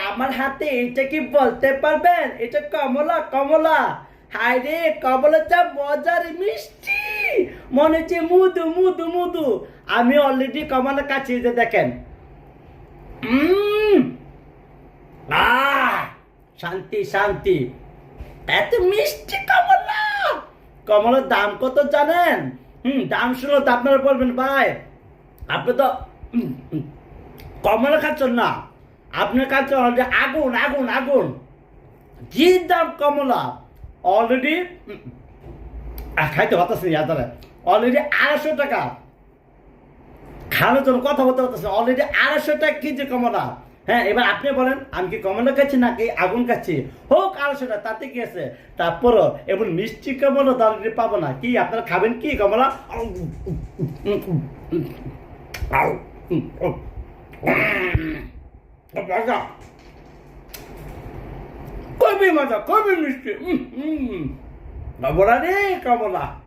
আমার হাতে এটা কি বলতে পারবেন? এটা কমলা কমলা। হায় রে, কমলা চা মজার মিষ্টি, মনে হচ্ছে মুদু মুদু মুদু। আমি অলরেডি কমলা কাছে যে দেখেন। শান্তি শান্তি। এত মিষ্টি কমলা। কমলার দাম কত জানেন? দাম শুনলে তো আপনারা বলবেন ভাই আপনি তো কমলা খাচ্ছেন না, আপনার কাছে অলরেডি আগুন আগুন আগুন। কি দাম কমলা? অলরেডি খাইতে পারতেছি যারা অলরেডি 250 টাকা। খাওয়ানোর জন্য কথা বলতে পারতেছে অলরেডি 250 টাকা কেজি কমলা। হ্যাঁ, এবার আপনি বলেন আমি কি কমলা খাচ্ছি নাকি আগুন খাচ্ছি? হোক 250 টাকা, তাতে কি আছে? তারপরও এবার মিষ্টি কমলা তো অলরেডি পাবো না। কি আপনারা খাবেন কি কমলা? খুবই মজা, খুবই মিষ্টি। কমলা রে কমলা।